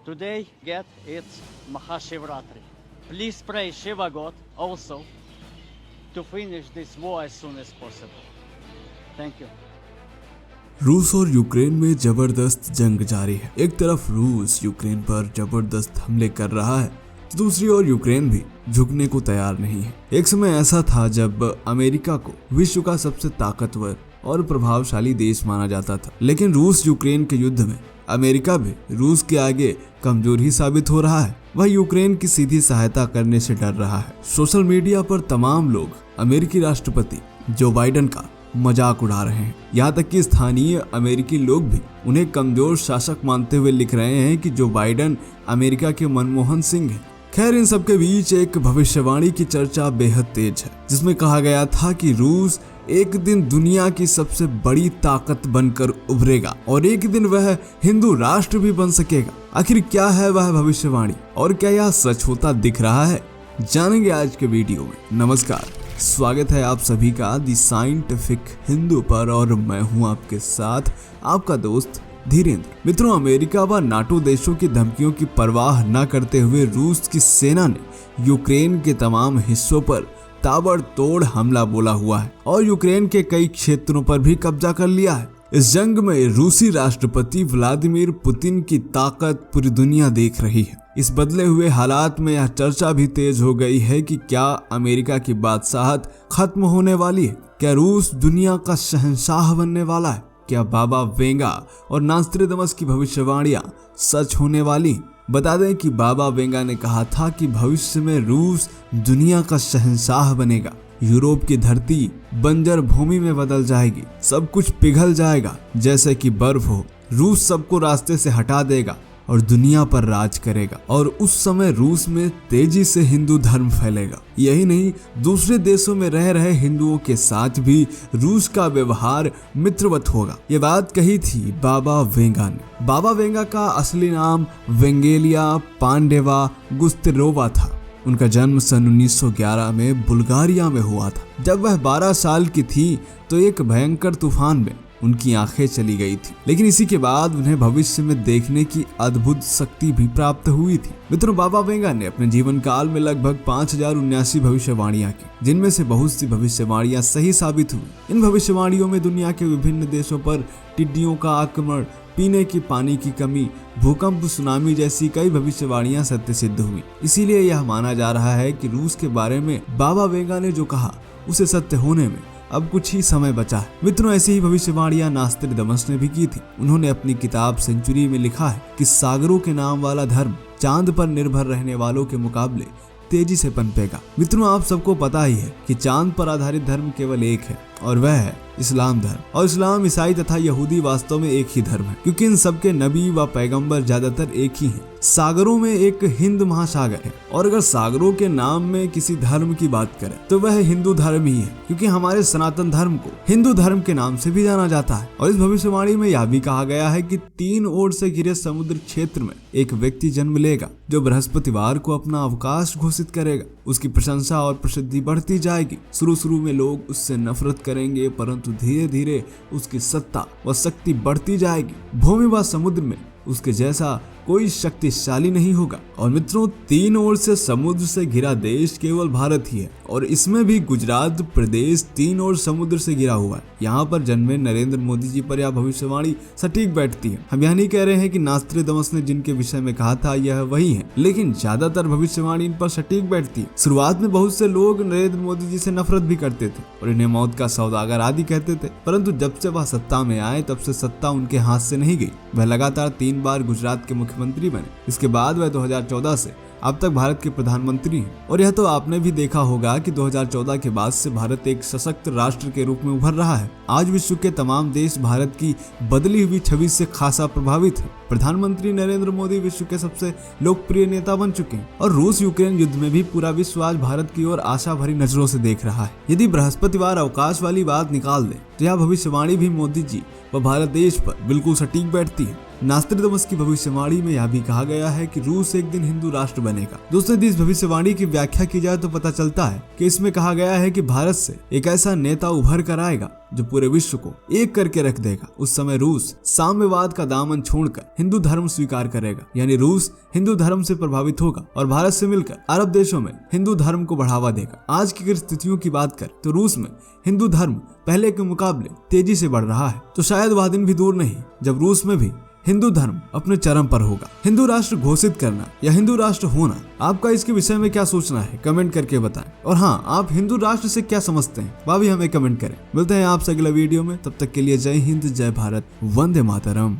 Today it's Mahashivratri. Please pray Shiva God also to finish this war as soon as possible. Thank you. रूस और Ukraine में जबरदस्त जंग जारी है। एक तरफ रूस यूक्रेन पर जबरदस्त हमले कर रहा है तो दूसरी ओर यूक्रेन भी झुकने को तैयार नहीं है। एक समय ऐसा था जब अमेरिका को विश्व का सबसे ताकतवर और प्रभावशाली देश माना जाता था, लेकिन रूस यूक्रेन के युद्ध में अमेरिका भी रूस के आगे कमजोर ही साबित हो रहा है। वह यूक्रेन की सीधी सहायता करने से डर रहा है। सोशल मीडिया पर तमाम लोग अमेरिकी राष्ट्रपति जो बाइडेन का मजाक उड़ा रहे हैं। यहाँ तक कि स्थानीय अमेरिकी लोग भी उन्हें कमजोर शासक मानते हुए लिख रहे हैं कि जो बाइडेन अमेरिका के मनमोहन सिंह हैं। खैर, इन सबके बीच एक भविष्यवाणी की चर्चा बेहद तेज है, जिसमें कहा गया था कि रूस एक दिन दुनिया की सबसे बड़ी ताकत बनकर उभरेगा और एक दिन वह हिंदू राष्ट्र भी बन सकेगा। आखिर क्या है वह भविष्यवाणी और क्या यह सच होता दिख रहा है, जानेंगे आज के वीडियो में। नमस्कार, स्वागत है आप सभी का दी साइंटिफिक हिंदू पर और मैं हूं आपके साथ आपका दोस्त धीरेन्द्र। मित्रों, अमेरिका व नाटो देशों की धमकियों की परवाह न करते हुए रूस की सेना ने यूक्रेन के तमाम हिस्सों पर ताबड़तोड़ हमला बोला हुआ है और यूक्रेन के कई क्षेत्रों पर भी कब्जा कर लिया है। इस जंग में रूसी राष्ट्रपति व्लादिमीर पुतिन की ताकत पूरी दुनिया देख रही है। इस बदले हुए हालात में यह चर्चा भी तेज हो गई है कि क्या अमेरिका की बादशाहत खत्म होने वाली है? क्या रूस दुनिया का शहंशाह बनने वाला है? क्या बाबा वेंगा और नास्त्रेदमस की भविष्यवाणियां सच होने वाली? बता दें कि बाबा वेंगा ने कहा था कि भविष्य में रूस दुनिया का शहंशाह बनेगा। यूरोप की धरती बंजर भूमि में बदल जाएगी, सब कुछ पिघल जाएगा जैसे कि बर्फ हो। रूस सबको रास्ते से हटा देगा और दुनिया पर राज करेगा और उस समय रूस में तेजी से हिंदू धर्म फैलेगा। यही नहीं, दूसरे देशों में रह रहे हिंदुओं के साथ भी रूस का व्यवहार मित्रवत होगा। ये बात कही थी बाबा वेंगा ने। बाबा वेंगा का असली नाम वेंगेलिया पांडेवा गुस्तेरोवा था। उनका जन्म सन 1911 में बुल्गारिया में हुआ था। जब वह 12 साल की थी तो एक भयंकर तूफान में उनकी आंखें चली गई थी, लेकिन इसी के बाद उन्हें भविष्य में देखने की अद्भुत शक्ति भी प्राप्त हुई थी। मित्रों, बाबा वेंगा ने अपने जीवन काल में लगभग 5079 भविष्यवाणियां की, जिनमें से बहुत सी भविष्यवाणियां सही साबित हुई। इन भविष्यवाणियों में दुनिया के विभिन्न देशों पर टिड्डियों का आक्रमण, पीने की पानी की कमी, भूकंप, सुनामी जैसी कई भविष्यवाणियां सत्य सिद्ध हुई। इसीलिए यह माना जा रहा है कि रूस के बारे में बाबा वेंगा ने जो कहा उसे सत्य होने में अब कुछ ही समय बचा है। मित्रों, ऐसी ही भविष्यवाणियां नास्त्रेदमस ने भी की थी। उन्होंने अपनी किताब सेंचुरी में लिखा है कि सागरों के नाम वाला धर्म चांद पर निर्भर रहने वालों के मुकाबले तेजी से पनपेगा। मित्रों, आप सबको पता ही है कि चांद पर आधारित धर्म केवल एक है और वह है इस्लाम धर्म। और इस्लाम, ईसाई तथा यहूदी वास्तव में एक ही धर्म है, क्योंकि इन सबके नबी व पैगंबर ज्यादातर एक ही हैं। सागरों में एक हिंद महासागर है और अगर सागरों के नाम में किसी धर्म की बात करें तो वह हिंदू धर्म ही है, क्योंकि हमारे सनातन धर्म को हिंदू धर्म के नाम से भी जाना जाता है। और इस भविष्यवाणी में यह भी कहा गया है कि 3 ओर से घिरे समुद्र क्षेत्र में एक व्यक्ति जन्म लेगा जो बृहस्पतिवार को अपना अवकाश घोषित करेगा। उसकी प्रशंसा और प्रसिद्धि बढ़ती जाएगी। शुरू में लोग उससे नफरत करेंगे, परंतु धीरे धीरे उसकी सत्ता व शक्ति बढ़ती जाएगी। भूमि व समुद्र में उसके जैसा कोई शक्तिशाली नहीं होगा। और मित्रों, 3 ओर से समुद्र से घिरा देश केवल भारत ही है और इसमें भी गुजरात प्रदेश 3 ओर समुद्र से घिरा हुआ है। यहाँ पर जन्मे नरेंद्र मोदी जी पर यह भविष्यवाणी सटीक बैठती है। हम यह नहीं कह रहे हैं कि नास्त्रेदमस ने जिनके विषय में कहा था यह वही है, लेकिन ज्यादातर भविष्यवाणी इन पर सटीक बैठती है। शुरुआत में बहुत से लोग नरेंद्र मोदी जी से नफरत भी करते थे और इन्हें मौत का सौदागर आदि कहते थे, परंतु जब से वह सत्ता में आए तब से सत्ता उनके हाथ से नहीं गई। वह लगातार 3 बार गुजरात के मुख्यमंत्री बने। इसके बाद वह 2014 से अब तक भारत के प्रधानमंत्री हैं। और यह तो आपने भी देखा होगा कि 2014 के बाद से भारत एक सशक्त राष्ट्र के रूप में उभर रहा है। आज विश्व के तमाम देश भारत की बदली हुई छवि से खासा प्रभावित हैं। प्रधानमंत्री नरेंद्र मोदी विश्व के सबसे लोकप्रिय नेता बन चुके हैं और रूस यूक्रेन युद्ध में भी पूरा विश्व आज भारत की ओर आशा भरी नजरों से देख रहा है। यदि बृहस्पतिवार अवकाश वाली बात निकाल दें तो यह भविष्यवाणी भी मोदी जी व भारत देश पर बिल्कुल सटीक बैठती है। नास्ट्राडामस की भविष्यवाणी में यह भी कहा गया है कि रूस एक दिन हिंदू राष्ट्र बनेगा। दोस्तों, यदि इस भविष्यवाणी की व्याख्या की जाए तो पता चलता है कि इसमें कहा गया है कि भारत से एक ऐसा नेता उभर कर आएगा जो पूरे विश्व को एक करके रख देगा। उस समय रूस साम्यवाद का दामन छोड़कर हिंदू धर्म स्वीकार करेगा, यानी रूस हिंदू धर्म से प्रभावित होगा और भारत से मिलकर अरब देशों में हिंदू धर्म को बढ़ावा देगा। आज की अगर स्थितियों की बात करें तो रूस में हिंदू धर्म पहले के मुकाबले तेजी से बढ़ रहा है, तो शायद वह दिन भी दूर नहीं जब रूस में भी हिंदू धर्म अपने चरम पर होगा। हिंदू राष्ट्र घोषित करना या हिंदू राष्ट्र होना, आपका इसके विषय में क्या सोचना है कमेंट करके बताएं। और हाँ, आप हिंदू राष्ट्र से क्या समझते हैं वह भी हमें कमेंट करें। मिलते हैं आपसे अगला वीडियो में, तब तक के लिए जय हिंद, जय भारत, वंदे मातरम।